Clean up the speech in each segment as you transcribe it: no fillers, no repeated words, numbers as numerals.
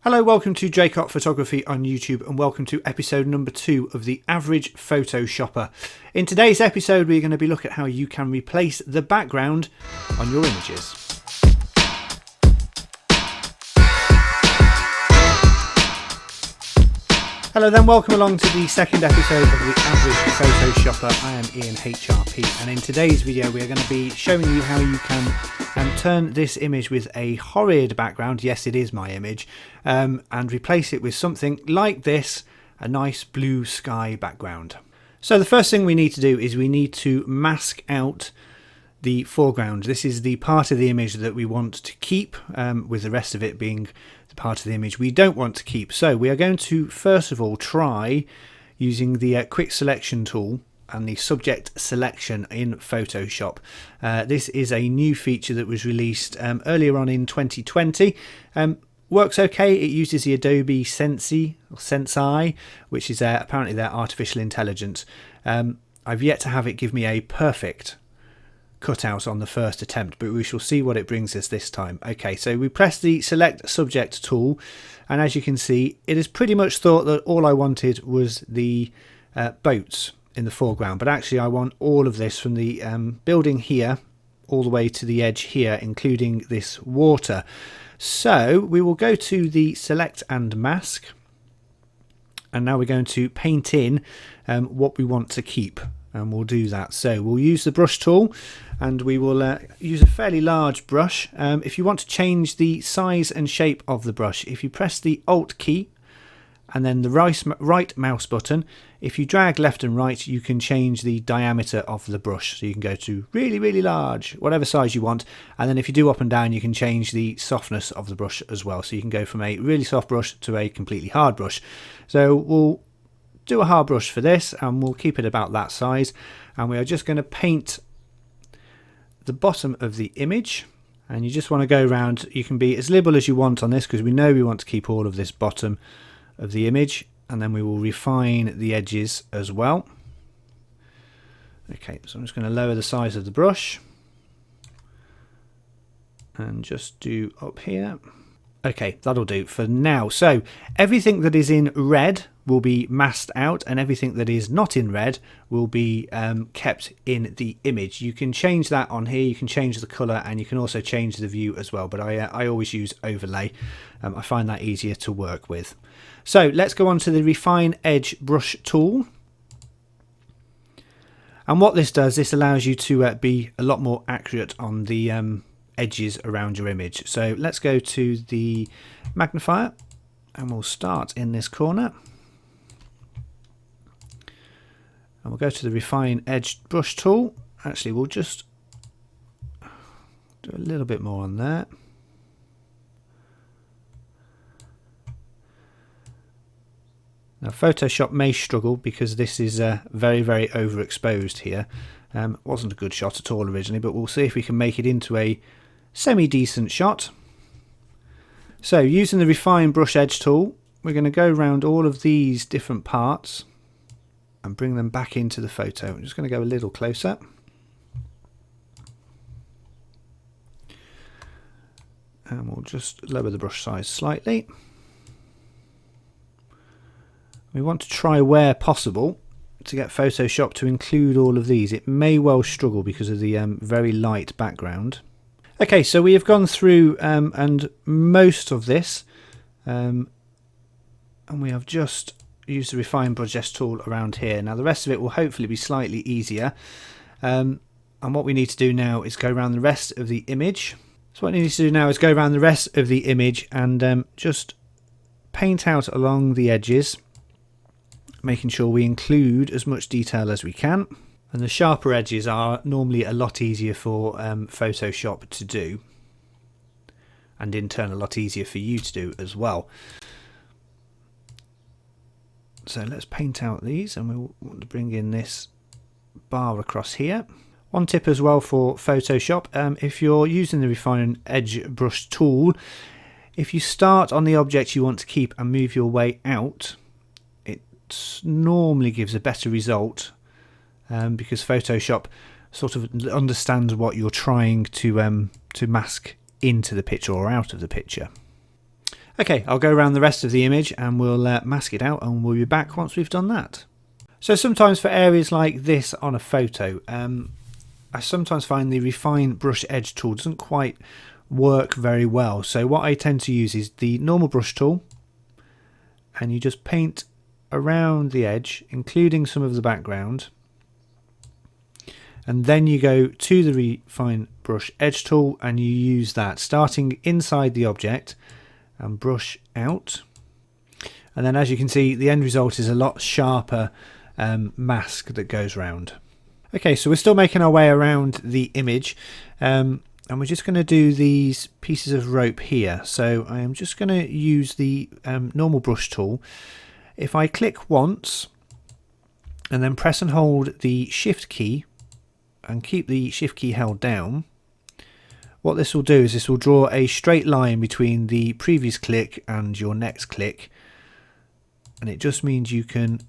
Hello, welcome to Jaycott Photography on YouTube and welcome to episode number 2 of the Average Photoshopper. In today's episode we're going to be looking at how you can replace the background on your images. Hello then, welcome along to the second episode of the Average Photoshopper. I am Ian HRP and in today's video we're going to be showing you how you can turn this image with a horrid background, yes it is my image, and replace it with something like this, a nice blue sky background. So the first thing we need to do is we need to mask out the foreground. This is the part of the image that we want to keep, with the rest of it being the part of the image we don't want to keep. So we are going to first of all try using the quick selection tool and the subject selection in Photoshop. This is a new feature that was released earlier on in 2020. Works okay. It uses the Adobe Sensei, which is apparently their artificial intelligence. I've yet to have it give me a perfect cutout on the first attempt, but we shall see what it brings us this time. Okay, so we press the select subject tool, and as you can see, it has pretty much thought that all I wanted was the boats in the foreground, but actually I want all of this from the building here all the way to the edge here, including this water. So we will go to the select and mask, and now we're going to paint in what we want to keep, and we'll do that. So we'll use the brush tool and we will use a fairly large brush. If you want to change the size and shape of the brush, if you press the Alt key and then the right mouse button, if you drag left and right, you can change the diameter of the brush. So you can go to really, really large, whatever size you want. And then if you do up and down, you can change the softness of the brush as well. So you can go from a really soft brush to a completely hard brush. So we'll do a hard brush for this and we'll keep it about that size. And we are just going to paint the bottom of the image. And you just want to go around. You can be as liberal as you want on this because we know we want to keep all of this bottom of the image, and then we will refine the edges as well. Okay, so I'm just going to lower the size of the brush and just do up here. Okay, that'll do for now. So everything that is in red will be masked out and everything that is not in red will be kept in the image. You can change that on here, you can change the color, and you can also change the view as well, but I always use overlay. I find that easier to work with. So let's go on to the refine edge brush tool. And what this does, this allows you to be a lot more accurate on the edges around your image. So let's go to the magnifier and we'll start in this corner. And we'll go to the refine edge brush tool. Actually, we'll just do a little bit more on there. Now Photoshop may struggle because this is very, very overexposed here. Wasn't a good shot at all originally, but we'll see if we can make it into a semi-decent shot. So using the refine brush edge tool, we're going to go around all of these different parts and bring them back into the photo. I'm just going to go a little closer. And we'll just lower the brush size slightly. We want to try where possible to get Photoshop to include all of these. It may well struggle because of the very light background. Okay, so we have gone through and most of this, and we have just used the refine brush edge tool around here. Now the rest of it will hopefully be slightly easier, and what we need to do now is go around the rest of the image. So what we need to do now is go around the rest of the image and just paint out along the edges, making sure we include as much detail as we can. And the sharper edges are normally a lot easier for Photoshop to do, and in turn a lot easier for you to do as well. So let's paint out these, and we want to bring in this bar across here. One tip as well for Photoshop, if you're using the refine edge brush tool, if you start on the object you want to keep and move your way out, normally gives a better result because Photoshop sort of understands what you're trying to mask into the picture or out of the picture. Okay, I'll go around the rest of the image and we'll mask it out, and we'll be back once we've done that. So sometimes for areas like this on a photo, I sometimes find the Refine Brush Edge tool doesn't quite work very well. So what I tend to use is the normal brush tool, and you just paint around the edge, including some of the background. And then you go to the Refine Brush Edge tool and you use that, starting inside the object, and brush out. And then as you can see, the end result is a lot sharper mask that goes round. Okay, so we're still making our way around the image, and we're just going to do these pieces of rope here. So I am just going to use the normal brush tool. If I click once and then press and hold the shift key and keep the shift key held down, what this will do is this will draw a straight line between the previous click and your next click, and it just means you can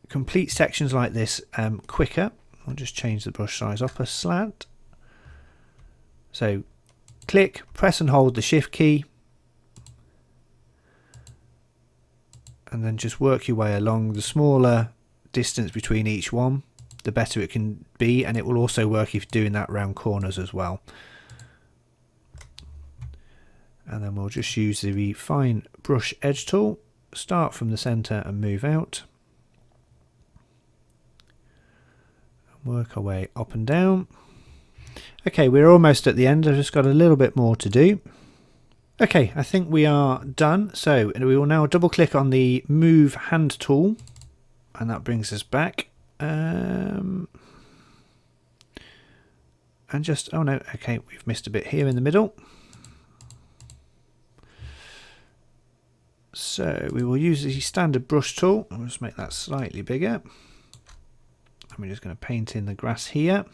complete sections like this quicker. I'll just change the brush size up a slant. So click, press and hold the shift key, and then just work your way along. The smaller distance between each one, the better it can be, and it will also work if you're doing that round corners as well. And then we'll just use the Refine Brush Edge tool, start from the center and move out. Work our way up and down. Okay, we're almost at the end. I've just got a little bit more to do. Okay, I think we are done. So we will now double click on the Move Hand tool, and that brings us back. And just, oh no, okay, we've missed a bit here in the middle. So we will use the standard brush tool. I'll just make that slightly bigger. And we're just going to paint in the grass here.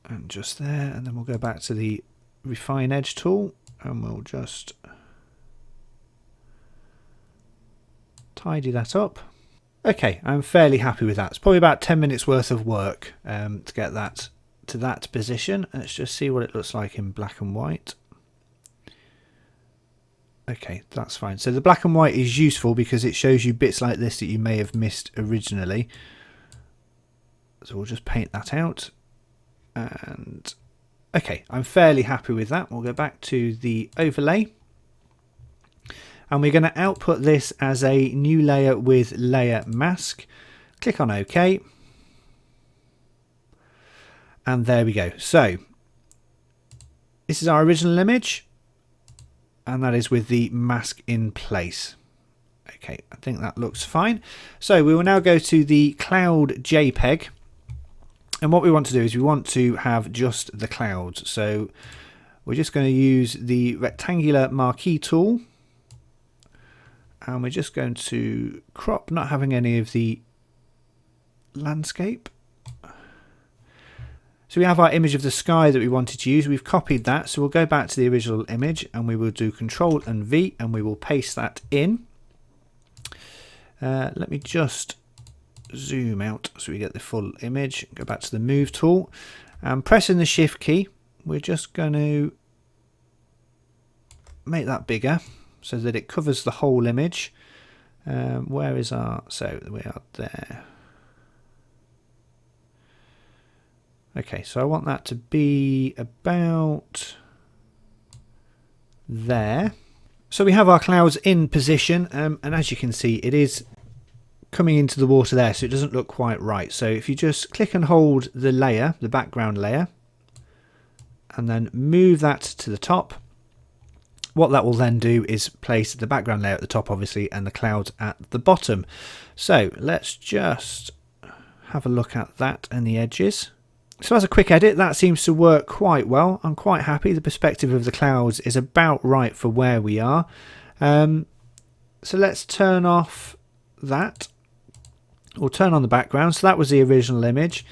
And just there, and then we'll go back to the Refine Edge tool and we'll just tidy that up. Okay, I'm fairly happy with that. It's probably about 10 minutes worth of work to get that to that position. Let's just see what it looks like in black and white. Okay, that's fine. So the black and white is useful because it shows you bits like this that you may have missed originally. So we'll just paint that out. And okay, I'm fairly happy with that. We'll go back to the overlay. And we're going to output this as a new layer with layer mask. Click on OK. And there we go. So this is our original image, and that is with the mask in place. Okay, I think that looks fine. So we will now go to the cloud JPEG. And what we want to do is we want to have just the clouds. So we're just going to use the rectangular marquee tool. And we're just going to crop, not having any of the landscape. So we have our image of the sky that we wanted to use. We've copied that. So we'll go back to the original image and we will do Control and V and we will paste that in. Let me just zoom out so we get the full image. Go back to the Move tool and pressing the Shift key, we're just going to make that bigger so that it covers the whole image. Where is our, so we are there. Okay, so I want that to be about there. So we have our clouds in position, and as you can see, it is coming into the water there, so it doesn't look quite right. So if you just click and hold the layer, the background layer, and then move that to the top, what that will then do is place the background layer at the top, obviously, and the clouds at the bottom. So let's just have a look at that and the edges. So as a quick edit, that seems to work quite well. I'm quite happy. The perspective of the clouds is about right for where we are. So let's turn off that. We'll turn on the background. So that was the original image.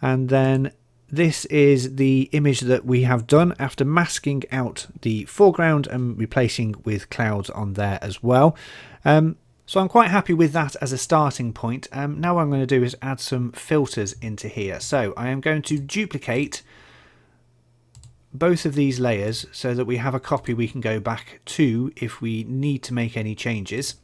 And then this is the image that we have done after masking out the foreground and replacing with clouds on there as well. So I'm quite happy with that as a starting point. Now what I'm going to do is add some filters into here. So I am going to duplicate both of these layers so that we have a copy we can go back to if we need to make any changes.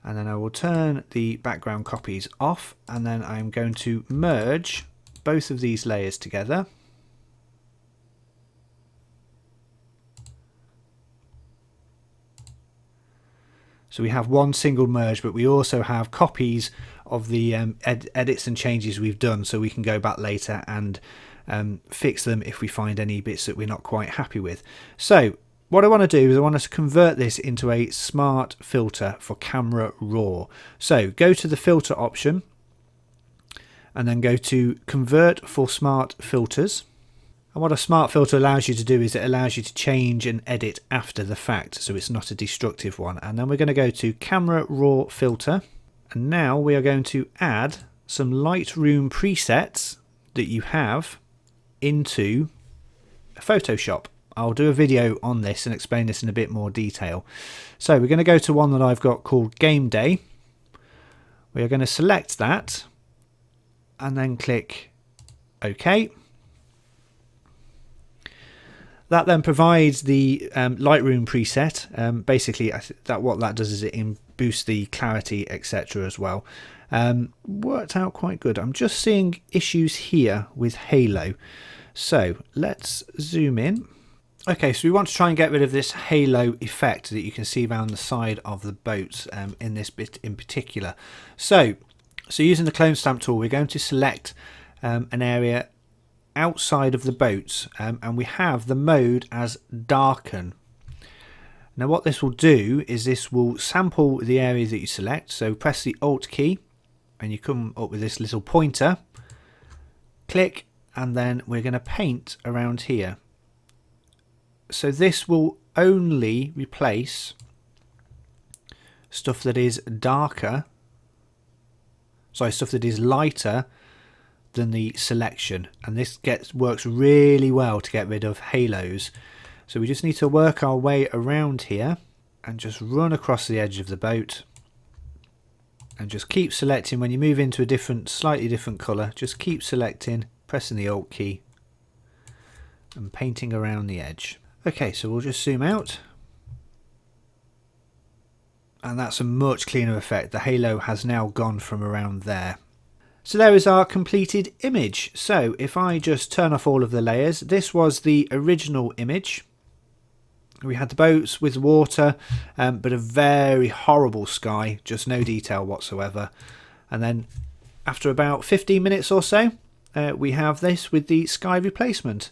And then I will turn the background copies off, and then I'm going to merge both of these layers together. So we have one single merge, but we also have copies of the edits and changes we've done, so we can go back later and fix them if we find any bits that we're not quite happy with. So what I want to do is I want us to convert this into a smart filter for Camera Raw. So go to the filter option and then go to convert for smart filters. And what a smart filter allows you to do is it allows you to change and edit after the fact, so it's not a destructive one. And then we're going to go to Camera Raw filter, and now we are going to add some Lightroom presets that you have into Photoshop. I'll do a video on this and explain this in a bit more detail. So we're going to go to one that I've got called Game Day. We are going to select that and then click OK. That then provides the Lightroom preset. Basically, what that does is it boosts the clarity, etc. as well. Worked out quite good. I'm just seeing issues here with halo. So let's zoom in. Okay, so we want to try and get rid of this halo effect that you can see around the side of the boat in this bit in particular. So using the clone stamp tool, we're going to select an area outside of the boat, and we have the mode as darken. Now what this will do is this will sample the area that you select. So press the Alt key and you come up with this little pointer, click, and then we're going to paint around here. So this will only replace stuff that is darker, stuff that is lighter than the selection, and this works really well to get rid of halos. So we just need to work our way around here and just run across the edge of the boat and just keep selecting. When you move into a slightly different colour, just keep selecting, pressing the Alt key and painting around the edge. Okay, so we'll just zoom out, and that's a much cleaner effect. The halo has now gone from around there. So there is our completed image. So if I just turn off all of the layers, this was the original image. We had the boats with water, but a very horrible sky, just no detail whatsoever. And then after about 15 minutes or so, we have this with the sky replacement.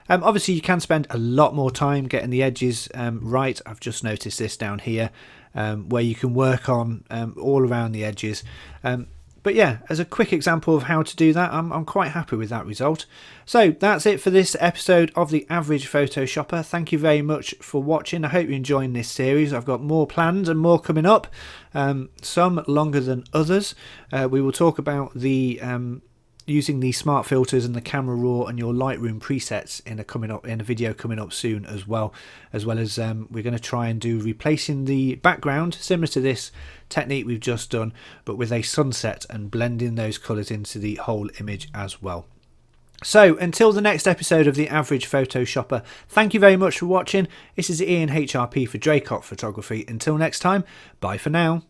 Obviously you can spend a lot more time getting the edges right. I've just noticed this down here, where you can work on all around the edges. But yeah, as a quick example of how to do that, I'm quite happy with that result. So that's it for this episode of The Average Photoshopper. Thank you very much for watching. I hope you're enjoying this series. I've got more planned and more coming up, some longer than others. We will talk about the using the smart filters and the Camera Raw and your Lightroom presets in a video coming up soon as well as we're going to try and do replacing the background similar to this technique we've just done, but with a sunset and blending those colors into the whole image as well. So until the next episode of The Average Photoshopper, thank you very much for watching. This is Ian HRP for Draycott Photography. Until next time, bye for now.